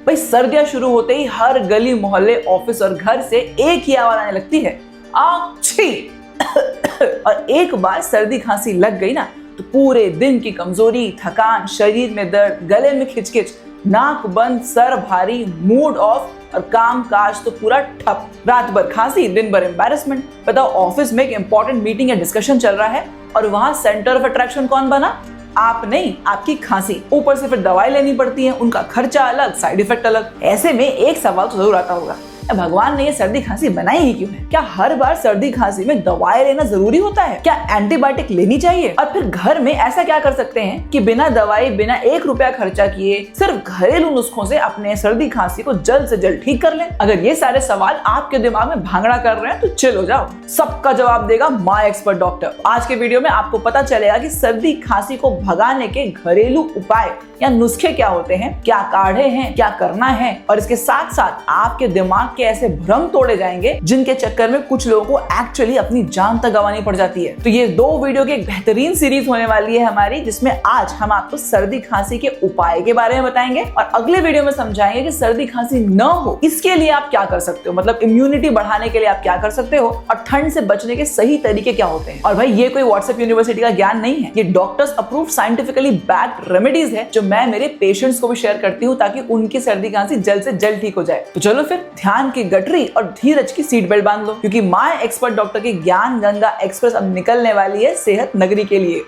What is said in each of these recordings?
भाई सर्दियां शुरू होते ही हर गली मोहल्ले ऑफिस और घर से एक ही आवाज आने लगती है, आच्छी। और एक बार सर्दी खांसी लग गई ना तो पूरे दिन की कमजोरी, थकान, शरीर में दर्द, गले में खिचखिच, नाक बंद, सर भारी, मूड ऑफ और काम काज तो पूरा ठप। रात भर खांसी, दिन भर एम्बैरेसमेंट। बताओ ऑफिस में एक इंपॉर्टेंट मीटिंग या डिस्कशन चल रहा है और वहां सेंटर ऑफ अट्रैक्शन कौन बना? आप नहीं, आपकी खांसी। ऊपर से फिर दवाई लेनी पड़ती है, उनका खर्चा अलग, साइड इफेक्ट अलग। ऐसे में एक सवाल तो जरूर आता होगा, भगवान ने ये सर्दी खांसी बनाई ही क्यों है? क्या हर बार सर्दी खांसी में दवाई लेना जरूरी होता है? क्या एंटीबायोटिक लेनी चाहिए? और फिर घर में ऐसा क्या कर सकते हैं कि बिना दवाई, बिना 1 रुपया खर्चा किए सिर्फ घरेलू नुस्खों से अपने सर्दी खांसी को जल्द से जल्द ठीक कर लें? अगर ये सारे सवाल आपके दिमाग में भांगड़ा कर रहे हैं तो चिल हो जाओ, सबका जवाब देगा माय एक्सपर्ट डॉक्टर। आज के वीडियो में आपको पता चलेगा कि सर्दी खांसी को भगाने के घरेलू उपाय या नुस्खे क्या होते हैं, क्या काढ़े हैं, क्या करना है, और इसके साथ साथ आपके दिमाग के ऐसे भ्रम तोड़े जाएंगे जिनके चक्कर में कुछ लोगों को एक्चुअली अपनी जान तक गंवानी पड़ जाती है। तो ये 2 वीडियो की एक बेहतरीन सीरीज होने वाली है हमारी, जिसमें आज हम आपको सर्दी खांसी के उपाय के बारे में बताएंगे और अगले वीडियो में समझाएंगे कि सर्दी खांसी न हो इसके लिए आप क्या कर सकते हो, मतलब इम्यूनिटी बढ़ाने के लिए आप क्या कर सकते हो और ठंड से बचने के सही तरीके क्या होते हैं। और भाई ये कोई व्हाट्सएप यूनिवर्सिटी का ज्ञान नहीं है, ये doctors approved scientifically backed remedies है जो मैं मेरे पेशेंट्स को भी शेयर करती हूँ ताकि उनकी सर्दी खांसी जल्द से जल्द ठीक हो जाए। तो चलो फिर ध्यान की गठरी और धीरज की सीट बेल्ट बांध लो, क्योंकि माय एक्सपर्ट डॉक्टर की ज्ञान गंगा एक्सप्रेस अब निकलने वाली है सेहत नगरी के लिए।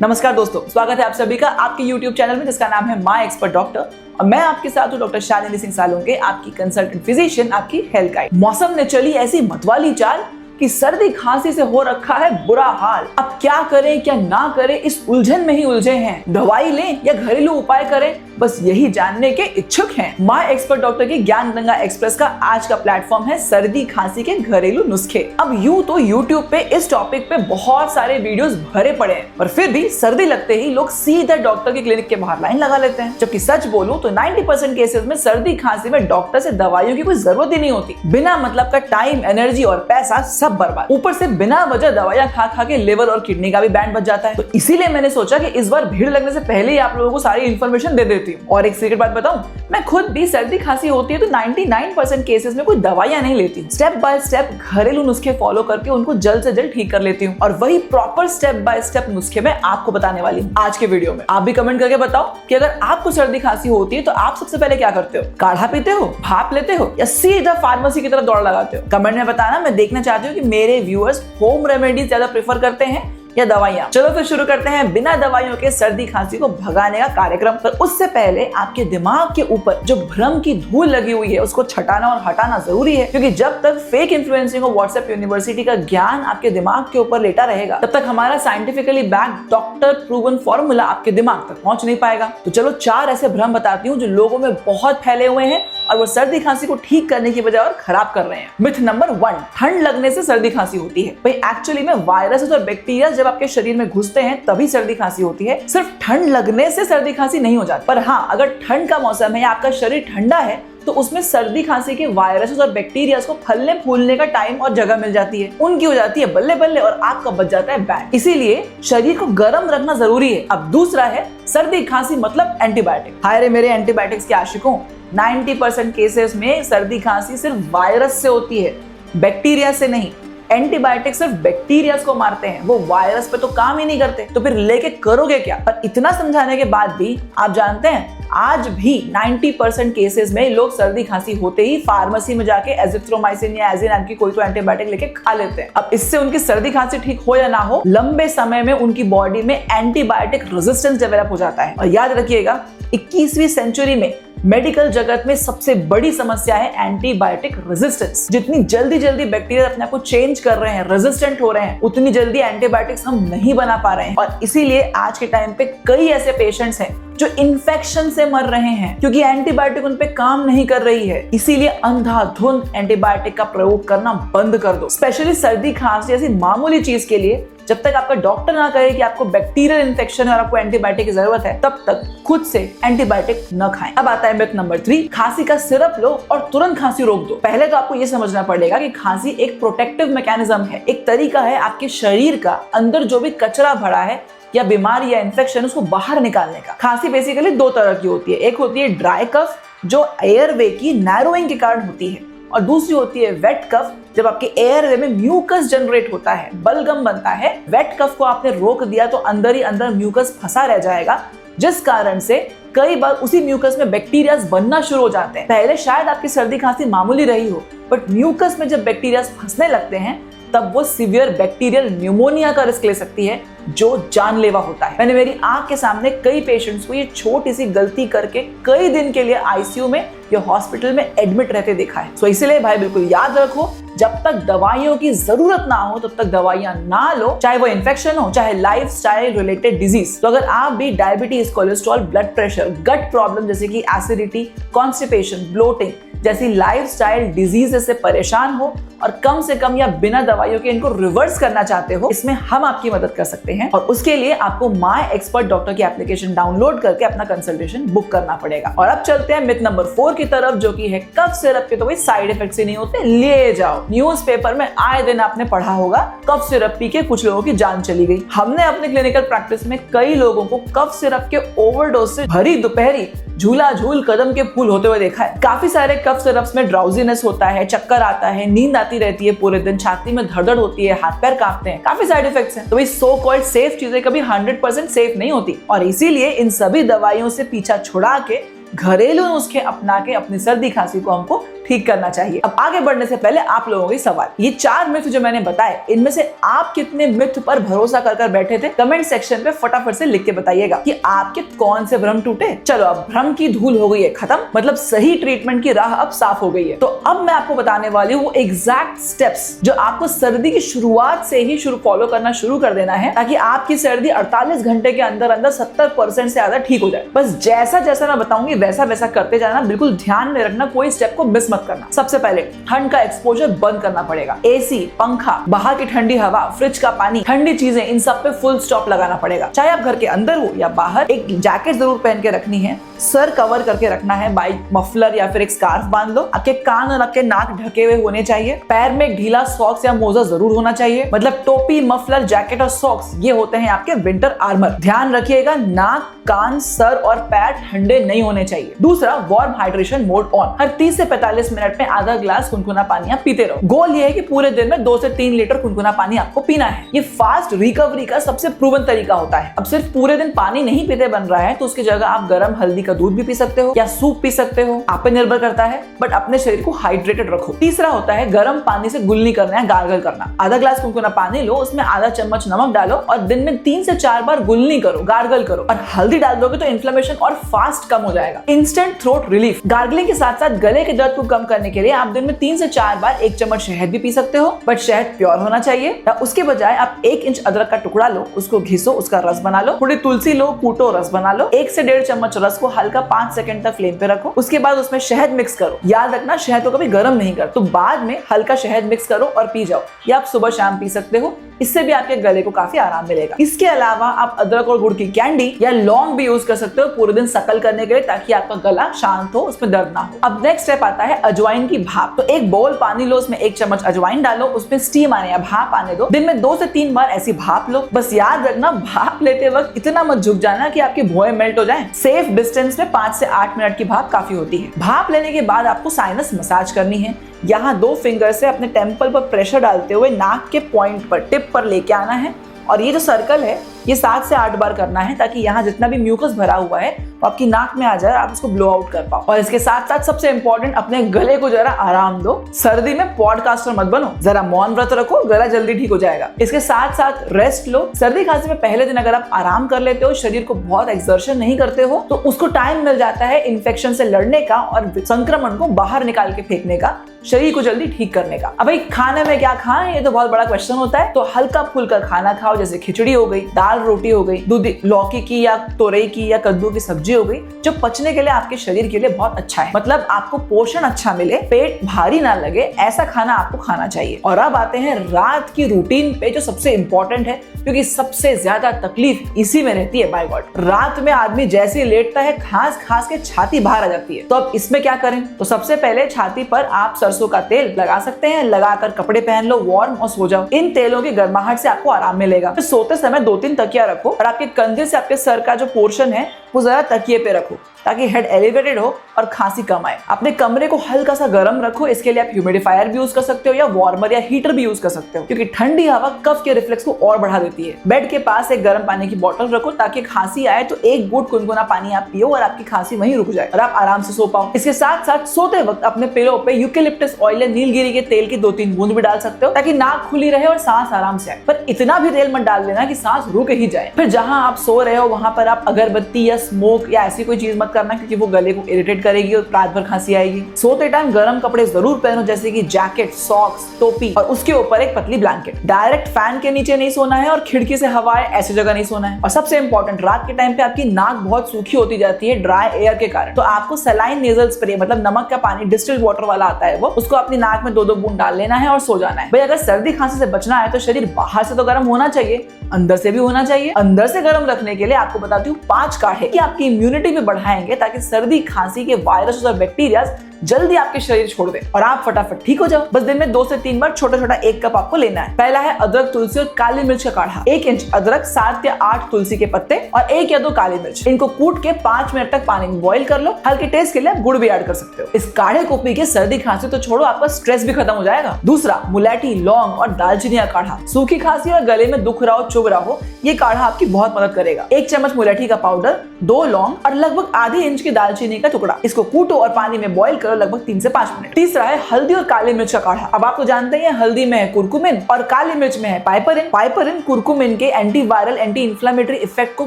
नमस्कार दोस्तों, स्वागत है आप सभी का आपके YouTube चैनल में जिसका नाम है माय एक्सपर्ट डॉक्टर और मैं आपके साथ हूँ डॉक्टर शालिनी सिंह सालुंके, आपकी कंसल्टेंट फिजिशियन, आपकी हेल्थ गाइड। मौसम ने चली ऐसी मतवाली चाल कि सर्दी खांसी से हो रखा है बुरा हाल। अब क्या करें क्या ना करें इस उलझन में ही उलझे हैं। दवाई लें या घरेलू उपाय करें, बस यही जानने के इच्छुक हैं। माय एक्सपर्ट डॉक्टर की ज्ञान गंगा एक्सप्रेस का आज का प्लेटफॉर्म है सर्दी खांसी के घरेलू नुस्खे। अब यूं तो YouTube पे इस टॉपिक पे बहुत सारे वीडियोस भरे पड़े हैं, पर फिर भी सर्दी लगते ही लोग सीधा डॉक्टर के क्लिनिक के बाहर लाइन लगा लेते हैं। जबकि सच बोलूं तो 90% केसेस में सर्दी खांसी में डॉक्टर से दवाइयों की कोई जरूरत ही नहीं होती। बिना मतलब का टाइम, एनर्जी और पैसा सब बर्बाद। ऊपर से बिना वजह दवाइयां खा खा के लिवर और किडनी का भी बैंड बच जाता है। तो इसीलिए मैंने सोचा कि इस बार भीड़ लगने से पहले ही आप लोगों को सारी इन्फॉर्मेशन दे देती हूँ। और एक सीक्रेट बात बताऊं, मैं खुद भी सर्दी खांसी होती है तो 99% केसेस में कोई दवाइयां नहीं लेती हूँ। स्टेप बाय स्टेप घरेलू नुस्खे फॉलो करके उनको जल्द से जल्द ठीक कर लेती हूँ और वही प्रॉपर स्टेप बाय स्टेप नुस्खे मैं आपको बताने वाली हूँ आज के वीडियो में। आप भी कमेंट करके बताओ कि अगर आपको सर्दी खांसी होती है तो आप सबसे पहले क्या करते हो? काढ़ा पीते हो, भाप लेते हो या सीधा फार्मेसी की तरफ दौड़ लगाते हो? कमेंट में बताना, मैं देखना चाहती हूँ कि मेरे व्यूअर्स होम रेमेडीज ज्यादा प्रेफर करते हैं या दवाइयां। चलो फिर शुरू करते हैं बिना दवाइयों के सर्दी खांसी को भगाने का कार्यक्रम। पर उससे पहले आपके दिमाग के ऊपर जो भ्रम की धूल लगी हुई है उसको छटाना और हटाना जरूरी है, क्योंकि जब तक फेक इन्फ्लुएंसिंग और व्हाट्सएप यूनिवर्सिटी का ज्ञान आपके दिमाग के ऊपर लेटा रहेगा तब तक हमारा scientifically backed doctor proven formula आपके दिमाग तक पहुंच नहीं पाएगा। तो चलो 4 ऐसे भ्रम बताती हूँ जो लोगों में बहुत फैले हुए हैं और वो सर्दी खांसी को ठीक करने की बजाय और खराब कर रहे हैं। मिथ नंबर 1, ठंड लगने से सर्दी खांसी होती है। भाई एक्चुअली में वायरसेस और बैक्टीरिया जब आपके शरीर में घुसते हैं तभी सर्दी खांसी होती है, सिर्फ ठंड लगने से सर्दी खांसी नहीं हो जाती। पर हाँ, अगर ठंड का मौसम है या आपका शरीर ठंडा है तो उसमें सर्दी खांसी के वायरसेस और बैक्टीरिया को फलने फूलने का टाइम और जगह मिल जाती है, उनकी हो जाती है बल्ले बल्ले और आपका बच जाता है बैंड। इसीलिए शरीर को गर्म रखना जरूरी है। अब दूसरा है सर्दी खांसी मतलब एंटीबायोटिक। हाय रे मेरे एंटीबायोटिक्स के आशिकों, 90% केसेस में सर्दी खांसी सिर्फ वायरस से होती है, बैक्टीरिया से नहीं। एंटीबायोटिक सिर्फ बैक्टीरिया को मारते हैं, वो वायरस पे तो काम ही नहीं करते। तो फिर लेके करोगे क्या? पर इतना समझाने के बाद भी आप जानते हैं आज भी 90% केसेस में लोग सर्दी खांसी होते ही फार्मेसी में जाके एजिथ्रोमाइसिन या एजिनाम की कोई तो एंटीबायोटिक लेके खा लेते हैं। अब इससे उनकी सर्दी खांसी ठीक हो या ना हो, लंबे समय में उनकी बॉडी में एंटीबायोटिक रेजिस्टेंस डेवलप हो जाता है। और याद रखिएगा 21वीं सेंचुरी में मेडिकल जगत में सबसे बड़ी समस्या है एंटीबायोटिक रेजिस्टेंस। जितनी जल्दी जल्दी बैक्टीरिया अपने आप को चेंज कर रहे हैं, रेजिस्टेंट हो रहे हैं, उतनी जल्दी एंटीबायोटिक्स हम नहीं बना पा रहे हैं। और इसीलिए आज के टाइम पे कई ऐसे पेशेंट्स हैं जो इन्फेक्शन से मर रहे हैं क्योंकि एंटीबायोटिक उन पे काम नहीं कर रही है। इसीलिए अंधाधुंध एंटीबायोटिक का प्रयोग करना बंद कर दो। स्पेशली सर्दी खांसी जैसी मामूली चीज के लिए जब तक आपका डॉक्टर ना कहे कि आपको बैक्टीरियल इन्फेक्शन है और आपको एंटीबायोटिक की जरूरत है, तब तक खुद से एंटीबायोटिक न खाएं। अब आता है मिथ नंबर 3, खांसी का सिरप लो और तुरंत खांसी रोक दो। पहले तो आपको यह समझना पड़ेगा कि खांसी एक प्रोटेक्टिव मैकेनिज्म है, एक तरीका है आपके शरीर का अंदर जो भी कचरा भरा है या बीमारी या इन्फेक्शन उसको बाहर निकालने का। खांसी बेसिकली दो तरह की होती है, एक होती है ड्राई कफ जो एयरवे की नैरोइंग के कारण होती है, और दूसरी होती है वेट कफ जब आपके एयरवे में म्यूकस जनरेट होता है, बलगम बनता है। वेट कफ को आपने रोक दिया तो अंदर ही अंदर म्यूकस फंसा रह जाएगा, जिस कारण से कई बार उसी म्यूकस में बैक्टीरिया बनना शुरू हो जाते हैं। पहले शायद आपकी सर्दी खांसी मामूली रही हो, बट म्यूकस में जब बैक्टीरिया फंसने लगते हैं तब वो सीवियर बैक्टीरियल न्यूमोनिया का रिस्क ले सकती है जो जानलेवा होता है। मैंने मेरी आंख के सामने कई पेशेंट्स को ये छोटी सी गलती करके कई दिन के लिए आईसीयू में या हॉस्पिटल में एडमिट रहते देखा है। तो इसलिए भाई बिल्कुल याद रखो, जब तक दवाइयों की जरूरत ना हो तब तक दवाइयां ना लो, चाहे वो इन्फेक्शन हो चाहे लाइफस्टाइल रिलेटेड डिजीज। तो अगर आप भी डायबिटीज, कोलेस्ट्रॉल, ब्लड प्रेशर, गट प्रॉब्लम जैसे कि एसिडिटी, कॉन्स्टिपेशन, ब्लोटिंग जैसी लाइफस्टाइल डिजीज से परेशान हो और कम से कम या बिना दवाइयों के इनको रिवर्स करना चाहते हो, इसमें हम आपकी मदद कर सकते हैं। और उसके लिए आपको माय एक्सपर्ट डॉक्टर की एप्लीकेशन डाउनलोड करके अपना कंसल्टेशन बुक करना पड़ेगा। और अब चलते हैं मिथ नंबर 4 की तरफ, जो कि है कफ सिरप के तो भाई साइड इफेक्ट्स ही नहीं होते, ले जाओ। न्यूज़पेपर में आए दिन आपने पढ़ा होगा कफ सिरप पी के कुछ लोगों की जान चली गई। हमने अपने क्लिनिकल प्रैक्टिस में कई लोगों को कफ सिरप के ओवरडोज से भरी दोपहरी झूला झूल कदम के फूल होते हुए देखा है। काफी सारे कफ सिरप्स में ड्राउजीनेस होता है, चक्कर आता है, नींद आती रहती है पूरे दिन, छाती में धड़धड़ होती है, हाथ पैर कांपते हैं, काफी साइड इफेक्ट्स हैं। तो भाई सो कॉल्ड सेफ चीजें कभी 100% सेफ नहीं होती, और इसीलिए इन सभी दवाइयों से पीछा छुड़ा के घरेलू नुस्खे अपना के अपनी सर्दी खांसी को हमको ठीक करना चाहिए। अब आगे बढ़ने से पहले आप लोगों के सवाल, ये 4 मिथ जो मैंने बताए, इनमें से आप कितने मिथ पर भरोसा कर बैठे थे? कमेंट सेक्शन पे फटाफट से लिख के बताइएगा कि आपके कौन से भ्रम टूटे। चलो अब भ्रम की धूल हो गई है खत्म, मतलब सही ट्रीटमेंट की राह अब साफ हो गई है। तो अब मैं आपको बताने वाली हूँ वो एग्जैक्ट स्टेप्स जो आपको सर्दी की शुरुआत से ही फॉलो करना शुरू कर देना है, ताकि आपकी सर्दी 48 घंटे के अंदर अंदर 70% से ज्यादा ठीक हो जाए। बस जैसा जैसा मैं बताऊंगी वैसा वैसा करते जाना, बिल्कुल ध्यान में रखना, कोई स्टेप को मिस मत करना। सबसे पहले ठंड का एक्सपोजर बंद करना पड़ेगा। एसी, पंखा, बाहर की ठंडी हवा, फ्रिज का पानी, ठंडी चीजें, इन सब पे फुल स्टॉप लगाना पड़ेगा। चाहे आप घर के अंदर हो या बाहर, एक जैकेट जरूर पहन के रखनी है, सर कवर करके रखना है, बाइक मफलर या फिर एक स्कार्फ बांध लो। आपके कान और आपके नाक ढके हुए होने चाहिए। पैर में एक ढीला सॉक्स या मोजा जरूर होना चाहिए। मतलब टोपी, मफलर, जैकेट और सॉक्स ये होते हैं आपके विंटर आर्मर। ध्यान रखिएगा नाक, कान, सर और पैर ठंडे नहीं होने चाहिए। दूसरा, वार्म हाइड्रेशन मोड ऑन। हर 30 से 45 मिनट में आधा ग्लास कुनकुना पानी आप पीते रहो। गोल ये है कि पूरे दिन में 2 से 3 लीटर कुनकुना पानी आपको पीना है। ये फास्ट रिकवरी का सबसे प्रूवन तरीका होता है। अब सिर्फ पूरे दिन पानी नहीं पीते बन रहा है तो उसकी जगह आप गर्म हल्दी का दूध भी पी सकते हो या सूप पी सकते हो, आप पे निर्भर करता है, बट अपने शरीर को हाइड्रेटेड रखो। तीसरा होता है गर्म पानी से गुल्ली करना है, गार्गल करना। आधा ग्लास कुनकुना पानी लो, उसमें आधा चम्मच नमक डालो और दिन में 3 से 4 बार गुल्ली करो, गार्गल करो। और हल्दी डाल दोगे तो इन्फ्लेमेशन और फास्ट कम हो जाएगा। Instant throat relief. गार्गलिंग के साथ साथ गले के दर्द को कम करने के लिए आप दिन में 3 से 4 बार 1 चम्मच शहद भी पी सकते हो, बट शहद प्योर होना चाहिए। या उसके बजाय आप 1 इंच अदरक का टुकड़ा लो, उसको घिसो, उसका रस बना लो। थोड़ी तुलसी लो, कूटो, रस बना लो। 1 से 1.5 चम्मच रस को हल्का 5 सेकंड तक फ्लेम पे रखो। उसके बाद उसमें शहद मिक्स करो। याद रखना शहद को कभी गर्म नहीं कर, तो बाद में हल्का शहद मिक्स करो और पी जाओ। या आप सुबह शाम पी सकते हो, इससे भी आपके गले को काफी आराम मिलेगा। इसके अलावा आप अदरक और गुड़ की कैंडी या लौंग भी यूज कर सकते हो पूरे दिन सकल करने के लिए, ताकि आपका गला शांत हो, उसमें दर्द ना हो। अब नेक्स्ट स्टेप आता है अजवाइन की भाप। तो एक बोल पानी लो, उसमें 1 चम्मच अजवाइन डालो, उसमें स्टीम आने या भाप आने दो। दिन में 2 से 3 बार ऐसी भाप लो। बस याद रखना भाप लेते वक्त इतना मत झुक जाना कि आपकी भौहें मेल्ट हो जाएं। सेफ डिस्टेंस में 5 से 8 मिनट की भाप काफी होती है। भाप लेने के बाद आपको साइनस मसाज करनी है। यहाँ 2 फिंगर से अपने टेम्पल पर प्रेशर डालते हुए नाक के पॉइंट पर, टिप पर लेके आना है, और ये जो सर्कल है ये 7 से 8 बार करना है, ताकि यहाँ जितना भी म्यूकस भरा हुआ है वो आपकी नाक में आ जाए, आप उसको ब्लो आउट कर पाओ। और इसके साथ साथ सबसे इंपॉर्टेंट, अपने गले को जरा आराम दो। सर्दी में पॉडकास्टर मत बनो, जरा मौन व्रत रखो, गला जल्दी ठीक हो जाएगा। इसके साथ साथ रेस्ट लो। सर्दी खांसी में पहले दिन अगर आप आराम कर लेते हो, शरीर को बहुत एक्सर्शन नहीं करते हो, तो उसको टाइम मिल जाता है इन्फेक्शन से लड़ने का और संक्रमण को बाहर निकाल के फेंकने का, शरीर को जल्दी ठीक करने का। अब भाई खाने में क्या खाएं, ये तो बहुत बड़ा क्वेश्चन होता है। तो हल्का फुल्का खाना खाओ, जैसे खिचड़ी हो गई, दाल रोटी हो गई, दूध लौकी की या तोरई की या कद्दू की सब्जी हो गई, जो पचने के लिए आपके शरीर के लिए बहुत अच्छा है। मतलब आपको पोषण अच्छा मिले, पेट भारी ना लगे, ऐसा खाना आपको खाना चाहिए। और अब आते हैं रात की रूटीन पे, जो सबसे इंपॉर्टेंट है, क्योंकि सबसे ज्यादा तकलीफ इसी में रहती है। बाय गॉड, रात में आदमी जैसे ही लेटता है खांस खांस के छाती बाहर आ जाती है। तो अब इसमें क्या करें? तो सबसे पहले छाती पर आप सरसों का तेल लगा सकते हैं, लगाकर कपड़े पहन लो वार्म और सो जाओ। इन तेलों की गर्माहट से आपको आराम मिलेगा। फिर सोते समय 2-3 तकिया रखो और आपके कंधे से आपके सर का जो पोर्शन है वो जरा तकिए पे रखो ताकि हेड एलिवेटेड हो और खांसी कम आए। अपने कमरे को हल्का सा गर्म रखो। इसके लिए आप ह्यूमिडिफायर भी यूज कर सकते हो या वार्मर या हीटर भी यूज कर सकते हो, क्योंकि ठंडी हवा कफ के रिफ्लेक्स को और बढ़ा देती है। बेड के पास एक गर्म पानी की बोतल रखो ताकि खांसी आए तो एक घूंट गुनगुना पानी आप पियो और आपकी खांसी वहीं रुक जाए और आप आराम से सो पाओ। इसके साथ साथ सोते वक्त अपने पिलो पे यूकेलिप्टस ऑयल या नीलगिरी के तेल की 2-3 बूंद भी डाल सकते हो ताकि नाक खुली रहे और सांस आराम से आए। पर इतना भी तेल मत डाल देना कि सांस रुक ही जाए। फिर जहां आप सो रहे हो वहां पर आप अगरबत्ती या स्मोक या ऐसी कोई चीज मत करना, क्योंकि वो गले को इरिटेट करेगी और रात भर खांसी आएगी। सोते टाइम गर्म कपड़े जरूर पहनो, जैसे कि जैकेट, सॉक्स, टोपी और उसके ऊपर एक पतली ब्लैंकेट। डायरेक्ट फैन के नीचे नहीं सोना है और खिड़की से हवा आए ऐसी जगह नहीं सोना है। और सबसे इंपॉर्टेंट, रात के टाइम पे आपकी नाक बहुत सूखी होती जाती है ड्राई एयर के कारण, तो आपको सलाइन नेजल स्प्रे मतलब नमक का पानी डिस्टिल्ड वाटर वाला आता है वो, उसको अपनी नाक में 2-2 बूंद डाल लेना है और सो जाना है। भाई अगर सर्दी खांसी से बचना है तो शरीर बाहर से तो गर्म होना चाहिए, अंदर से भी होना चाहिए। अंदर से गर्म रखने के लिए आपको बताती हूँ 5 काढ़े कि आपकी इम्यूनिटी भी बढ़ाएंगे ताकि सर्दी खांसी के वायरस और बैक्टीरिया जल्दी आपके शरीर छोड़ दे और आप फटाफट ठीक हो जाओ। बस दिन में 2 से 3 बार छोटा छोटा 1 कप आपको लेना है। पहला है अदरक, तुलसी और काली मिर्च का काढ़ा। 1 इंच अदरक, 7 या 8 तुलसी के पत्ते और 1 या 2 काली मिर्च। इनको कूट के 5 मिनट तक पानी में बॉईल कर लो। हल्के टेस्ट के लिए गुड़ भी ऐड कर सकते हो। इस काढ़े को पी के सर्दी खांसी तो छोड़ो, आपका स्ट्रेस भी खत्म हो जाएगा। दूसरा, मुलेठी, लौंग और दालचीनी का काढ़ा। सूखी खांसी और गले में दुख रहा हो, चुभ रहा हो, ये काढ़ा आपकी बहुत मदद करेगा। 1 चम्मच मुलेठी का पाउडर, 2 लौंग और लगभग आधे इंच की दालचीनी का टुकड़ा। इसको कूटो और पानी में बॉईल करो लगभग 3 से 5 मिनट। तीसरा है हल्दी और काली मिर्च का काढ़ा। अब आप तो जानते हैं हल्दी में है कुरकुमिन और काली मिर्च में है पाइपरिन। पाइपरिन कुरकुमिन के एंटीवायरल, एंटी इंफ्लेमेटरी इफेक्ट को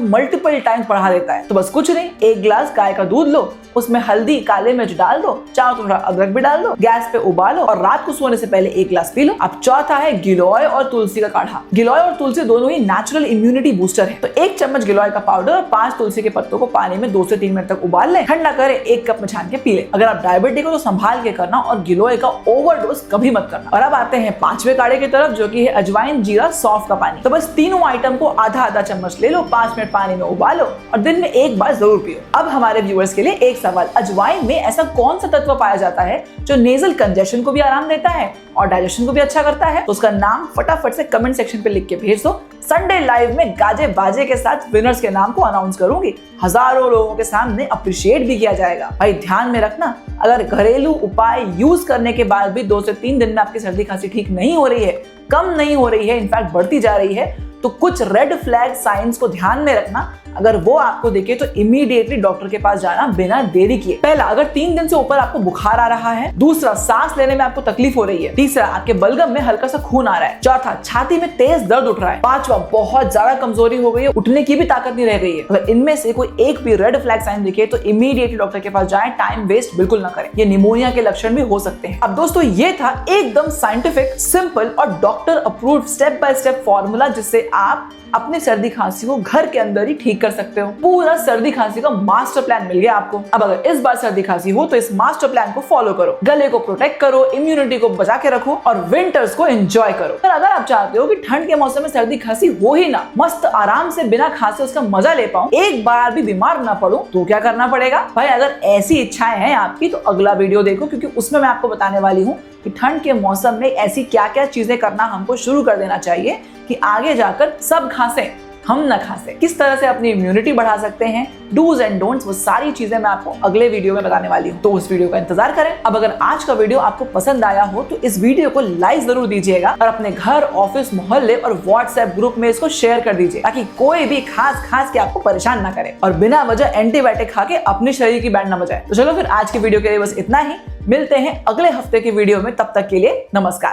मल्टीपल टाइम्स बढ़ा देता है। तो बस कुछ नहीं, 1 गिलास गाय का दूध लो, उसमें हल्दी, काली मिर्च डाल दो, चाहो तो थोड़ा अदरक भी डाल दो, गैस पे उबालो और रात को सोने से पहले 1 गिलास पी लो। अब चौथा है गिलोय और तुलसी का काढ़ा। गिलोय और तुलसी दोनों ही नेचुरल इम्यूनिटी बूस्टर है। तो 1 चम्मच गिलोय का पाउडर और 5 तुलसी के पत्तों को पानी में 2 से 3 मिनट तक उबाल ले, ठंडा करे, 1 कप में छान के पी ले। अगर आप डायबिटिक हो तो संभाल के करना और गिलोय का ओवरडोज कभी मत करना। और अब आते हैं 5वें काढ़े की तरफ, जो कि है अजवाइन, जीरा, सौंफ का पानी। तो बस तीनों आइटम को आधा चम्मच ले लो, 5 मिनट पानी में उबालो और दिन में 1 बार जरूर पियो। अब हमारे व्यूअर्स के लिए एक सवाल, अजवाइन में ऐसा कौन सा तत्व पाया जाता है जो नेजल कंजेशन को भी आराम देता है और डाइजेशन को भी अच्छा करता है? तो उसका नाम फटाफट से कमेंट सेक्शन पे लिख के भेज दो। संडे लाइव में गाजे बाजे के साथ विनर्स के नाम को अनाउंस करूंगी। हजारों लोगों के सामने अप्रिशिएट भी किया जाएगा। भाई ध्यान में रखना, अगर घरेलू उपाय यूज करने के बाद भी 2 से 3 दिन में आपकी सर्दी खांसी ठीक नहीं हो रही है, कम नहीं हो रही है, इनफैक्ट बढ़ती जा रही है, तो कुछ रेड फ्लैग साइंस को ध्यान में रखना। अगर वो आपको दिखे तो इमीडिएटली डॉक्टर के पास जाना बिना देरी किए। पहला, अगर 3 दिन से ऊपर आपको बुखार आ रहा है। दूसरा, सांस लेने में आपको तकलीफ हो रही है। तीसरा, आपके बलगम में हल्का सा खून आ रहा है। चौथा, छाती में तेज दर्द उठ रहा है। पांचवा, बहुत ज्यादा कमजोरी हो गई है, उठने की भी ताकत नहीं रह गई है। अगर इनमें से कोई एक भी रेड फ्लैग साइन दिखे तो इमीडिएटली डॉक्टर के पास जाएं, टाइम वेस्ट बिल्कुल ना करें। ये निमोनिया के लक्षण भी हो सकते हैं। अब दोस्तों, ये था एकदम साइंटिफिक, सिंपल और doctor approved step by step formula, जिससे आप अपनी सर्दी खांसी को घर के अंदर ही ठीक कर सकते हो। पूरा सर्दी खांसी का मास्टर प्लान मिल गया आपको। अब अगर इस बार सर्दी खांसी हो तो इस मास्टर प्लान को फॉलो करो, गले को प्रोटेक्ट करो, इम्यूनिटी को बचा के रखो और विंटर्स को एंजॉय करो। पर अगर आप चाहते हो कि ठंड के मौसम में सर्दी खांसी हो ही ना, मस्त आराम से बिना खांसे उसका मजा ले पाऊं, एक बार भी बीमार ना पड़ूं, तो क्या करना पड़ेगा? भाई अगर ऐसी इच्छाएं हैं आपकी तो अगला वीडियो देखो, क्योंकि उसमें मैं आपको बताने वाली हूँ कि ठंड के मौसम में ऐसी क्या क्या चीजें करना हमको शुरू कर देना चाहिए कि आगे जाकर सब खांसे, हम न खांसे। किस तरह से अपनी इम्यूनिटी बढ़ा सकते हैं, डूज एंड डोंट्स, वो सारी चीजें मैं आपको अगले वीडियो में बताने वाली हूँ। तो उस वीडियो का इंतजार करें। अब अगर आज का वीडियो आपको पसंद आया हो तो इस वीडियो को लाइक जरूर दीजिएगा और अपने घर, ऑफिस, मोहल्ले और व्हाट्सएप ग्रुप में इसको शेयर कर दीजिए, ताकि कोई भी खास के आपको परेशान ना करे और बिना वजह एंटीबायोटिक खा के अपने शरीर की बैंड ना बजाए। तो चलो फिर आज के वीडियो के लिए बस इतना ही। मिलते हैं अगले हफ्ते के वीडियो में, तब तक के लिए नमस्कार।